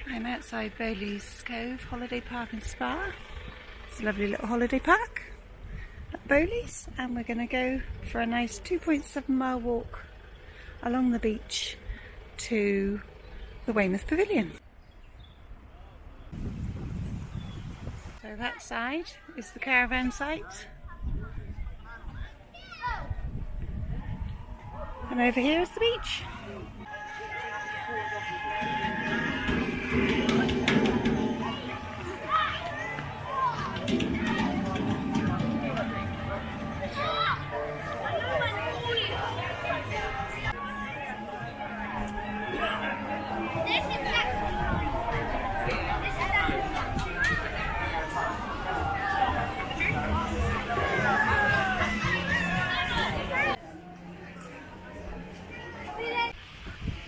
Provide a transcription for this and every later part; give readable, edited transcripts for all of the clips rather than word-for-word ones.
I'm outside Bowlease Cove Holiday Park and Spa. It's a lovely little holiday park at Bowlease, and we're going to go for a nice 2.7 mile walk along the beach to the Weymouth Pavilion. So that side is the caravan site, and over here is the beach.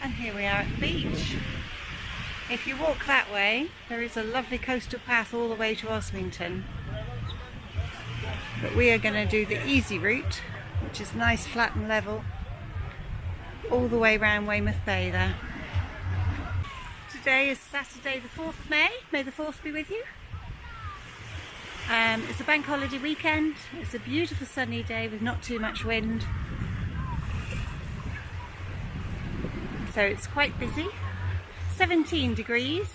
And here we are at the beach. If you walk that way, there is a lovely coastal path all the way to Osmington. But we are going to do the easy route, which is nice, flat and level, all the way around Weymouth Bay there. Today is Saturday the 4th of May. May the 4th be with you. It's a bank holiday weekend. It's a beautiful sunny day with not too much wind. So it's quite busy. 17 degrees.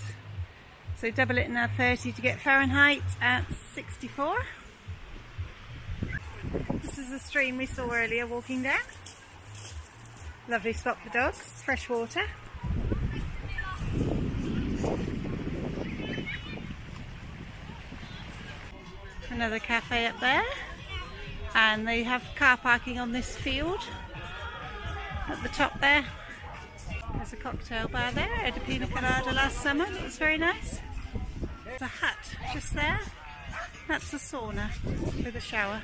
So double it and add 30 to get Fahrenheit at 64. This is the stream we saw earlier walking down. Lovely spot for dogs, fresh water. Another cafe up there, and they have car parking on this field at the top there. There's a cocktail bar there. I had a pina colada last summer, that was very nice. There's a hut just there. That's the sauna with a shower.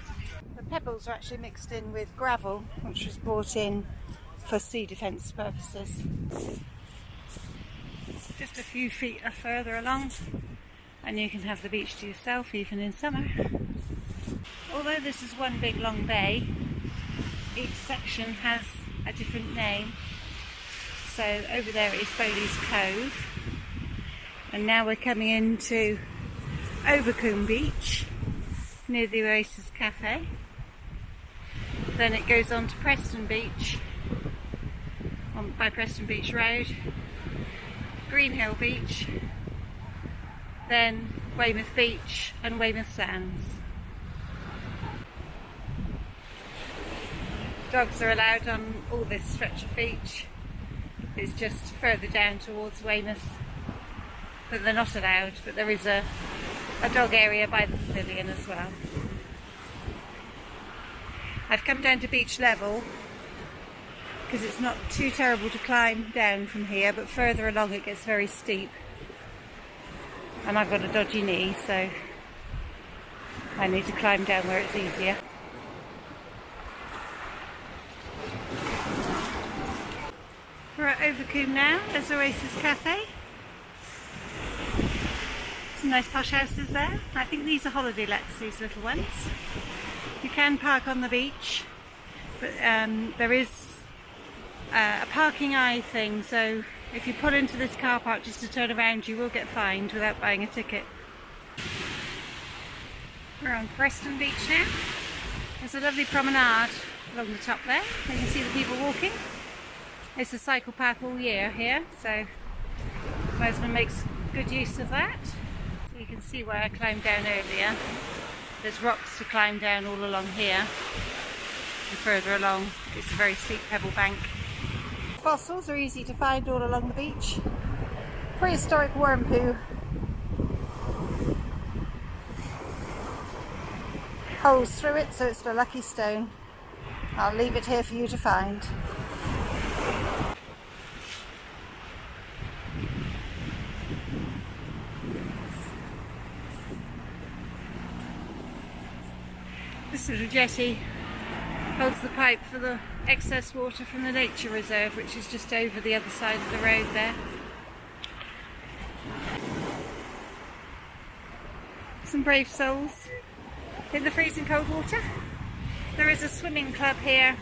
The pebbles are actually mixed in with gravel, which was brought in for sea defence purposes. Just a few feet further along, and you can have the beach to yourself even in summer. Although this is one big long bay, each section has a different name. So over there is Bowlease Cove, and now we're coming into Overcombe Beach near the Oasis Cafe. Then it goes on to Preston Beach by Preston Beach Road, Greenhill Beach, then Weymouth Beach and Weymouth Sands. Dogs are allowed on all this stretch of beach. It's just further down towards Weymouth, but they're not allowed. But there is a dog area by the pavilion as well. I've come down to beach level because it's not too terrible to climb down from here, but further along it gets very steep. And I've got a dodgy knee, so I need to climb down where it's easier. We're at Overcombe now. There's Oasis Cafe. Some nice posh houses there. I think these are holiday lets, these little ones. You can park on the beach, but there is a parking eye thing, so if you pull into this car park just to turn around, you will get fined without buying a ticket. We're on Preston Beach now. There's a lovely promenade along the top there. You can see the people walking. It's a cycle path all year here, so my husband makes good use of that. So you can see where I climbed down earlier. There's rocks to climb down all along here, and further along it's a very steep pebble bank. Fossils are easy to find all along the beach. Prehistoric worm poo. Holes through it, so it's the lucky stone. I'll leave it here for you to find. This little jetty holds the pipe for the excess water from the nature reserve, which is just over the other side of the road there. Some brave souls in the freezing cold water. There is a swimming club here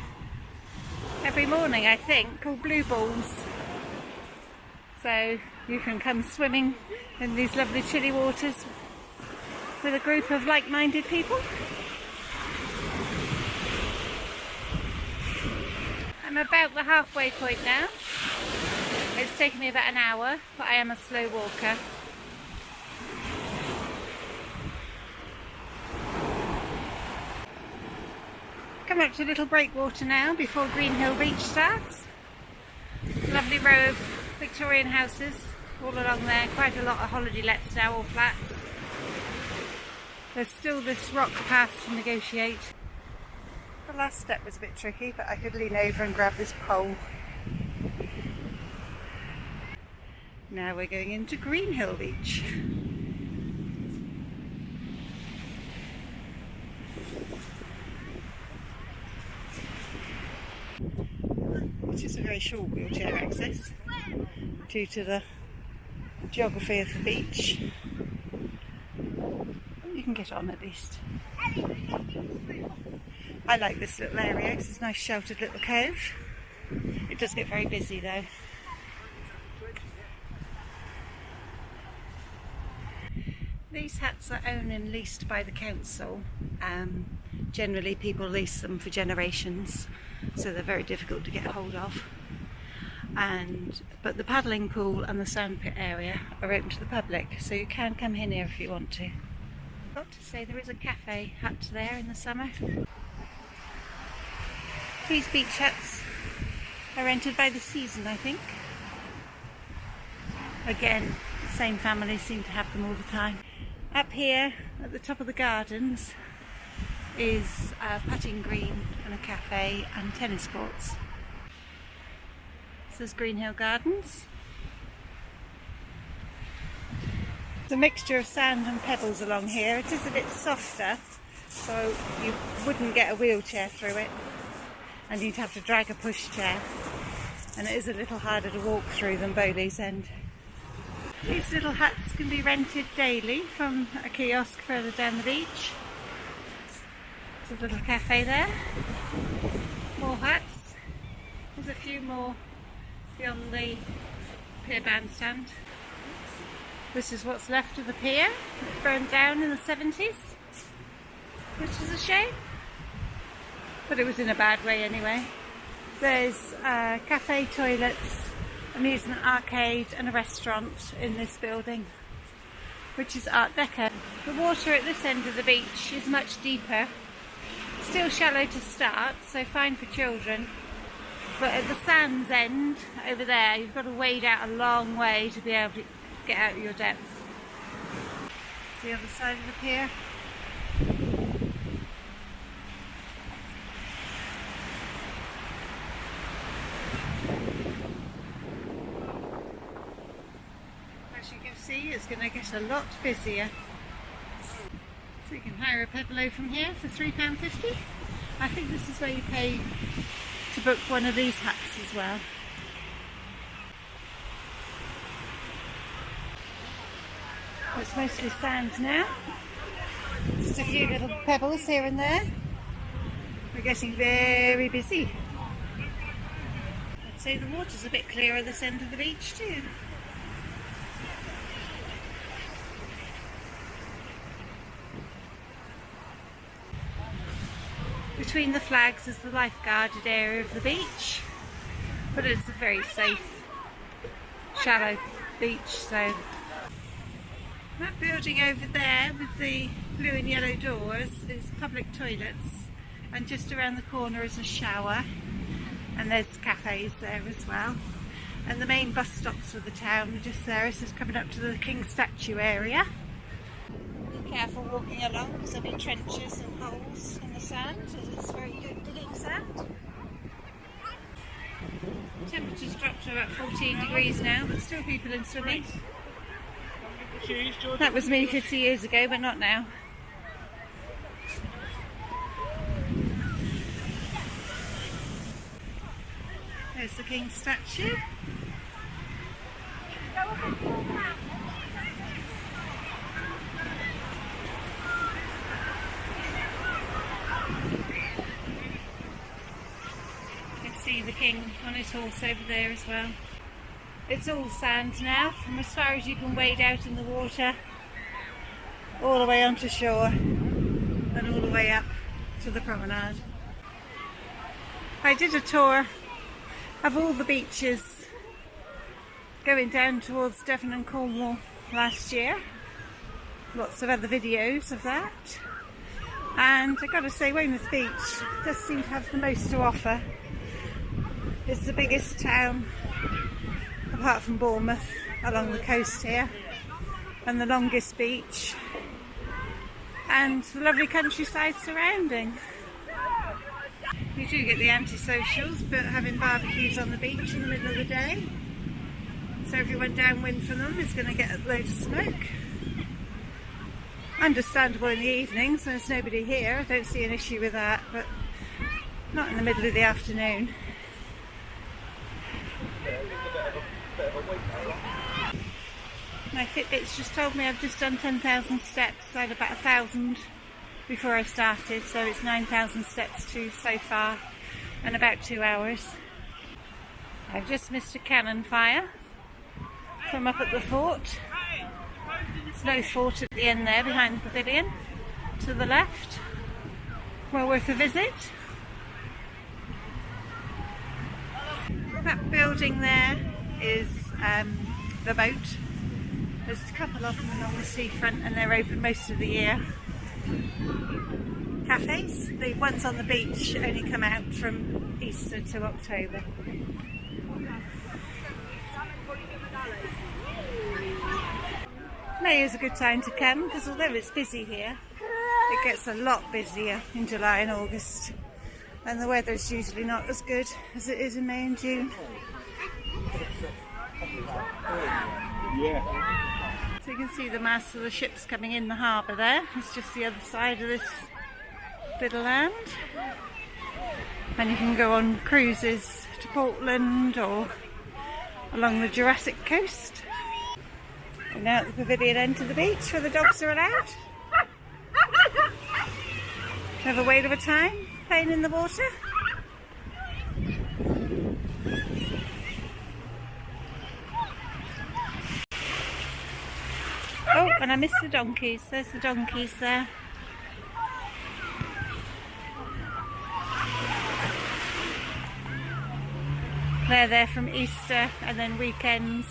every morning, I think, called Blue Balls. So you can come swimming in these lovely chilly waters with a group of like-minded people. I'm about the halfway point now. It's taken me about an hour, but I am a slow walker. Come up to Little Breakwater now before Green Hill Beach starts. Lovely row of Victorian houses all along there, quite a lot of holiday lets now, all flats. There's still this rock path to negotiate. The last step was a bit tricky, but I could lean over and grab this pole. Now we're going into Green Hill Beach. Which is a very short wheelchair access due to the geography of the beach. You can get on at least. I like this little area because it's a nice sheltered little cove. It does get very busy though. These huts are owned and leased by the council. Generally people lease them for generations, so they're very difficult to get hold of. But the paddling pool and the sandpit area are open to the public, so you can come in here if you want to. I've got to say there is a cafe hut there in the summer. These beach huts are rented by the season, I think. Again, the same families seem to have them all the time. Up here at the top of the gardens is a putting green and a cafe and tennis courts. This is Green Hill Gardens. It's a mixture of sand and pebbles along here. It is a bit softer, so you wouldn't get a wheelchair through it, and you'd have to drag a pushchair, and it is a little harder to walk through than Bowlease End. These little huts can be rented daily from a kiosk further down the beach. There's a little cafe there. More huts. There's a few more beyond the pier bandstand. This is what's left of the pier. It burned down in the 70s, which is a shame, but it was in a bad way anyway. There's cafe, toilets, amusement arcade and a restaurant in this building, which is Art Deco. The water at this end of the beach is much deeper, still shallow to start, so fine for children, but at the sands end over there you've got to wade out a long way to be able to get out of your depth. The other side of the pier. As you can see, it's going to get a lot busier. So you can hire a pedalo from here for £3.50. I think this is where you pay to book one of these huts as well. It's mostly sand now. Just a few little pebbles here and there. We're getting very busy. I'd say the water's a bit clearer this end of the beach too. Between the flags is the lifeguarded area of the beach, but it's a very safe, shallow beach. So that building over there with the blue and yellow doors is public toilets, and just around the corner is a shower, and there's cafes there as well. And the main bus stops for the town are just there. This is coming up to the King's Statue area. Be careful walking along because there'll be trenches and holes in the sand, as it's very good digging sand. Temperature's dropped to about 14 degrees now, but still people in swimming. That was me 50 years ago, but not now. There's the King's Statue. You can see the King on his horse over there as well. It's all sand now, from as far as you can wade out in the water, all the way onto shore, and all the way up to the promenade. I did a tour of all the beaches going down towards Devon and Cornwall last year. Lots of other videos of that. And I've got to say, Weymouth Beach does seem to have the most to offer. It's the biggest town, apart from Bournemouth, along the coast here, and the longest beach, and the lovely countryside surrounding. You do get the anti-socials, but having barbecues on the beach in the middle of the day, so everyone downwind from them is going to get a load of smoke. Understandable in the evenings when there's nobody here, I don't see an issue with that, but not in the middle of the afternoon. My Fitbit's just told me I've just done 10,000 steps. I had about 1,000 before I started, so it's 9,000 steps so far in about 2 hours. I've just missed a cannon fire from up at the fort. Snow fort at the end there behind the pavilion to the left. Well worth a visit. That building there is the boat. There's a couple of them along the seafront and they're open most of the year. Cafes, the ones on the beach only come out from Easter to October. May is a good time to come because although it's busy here, it gets a lot busier in July and August, and the weather's usually not as good as it is in May and June. So you can see the masts of the ships coming in the harbour there. It's just the other side of this bit of land. And you can go on cruises to Portland or along the Jurassic coast. And now at the pavilion end of the beach where the dogs are allowed. Have a whale of a time playing in the water. Oh, and I missed the donkeys. There's the donkeys there. They're there from Easter and then weekends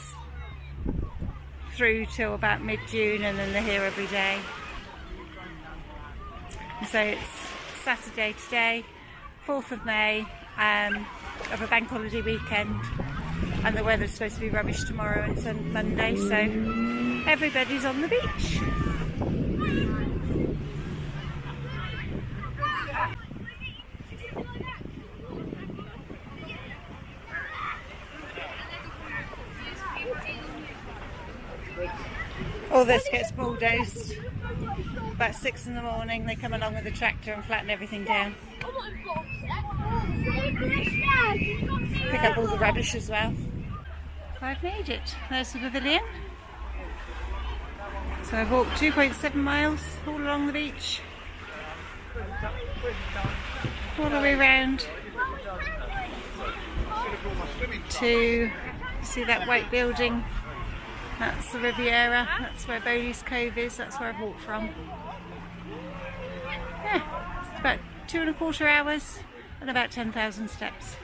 through till about mid-June, and then they're here every day. So it's Saturday today, 4th of May, of a bank holiday weekend, and the weather's supposed to be rubbish tomorrow and Monday, so everybody's on the beach. All this gets bulldozed. About 6 in the morning, they come along with a tractor and flatten everything down. Pick up all the rubbish as well. I've made it. There's the pavilion. So I've walked 2.7 miles all along the beach, all the way around to see that white building. That's the Riviera, that's where Bowlease Cove is, that's where I've walked from. Yeah, it's about 2.25 hours and about 10,000 steps.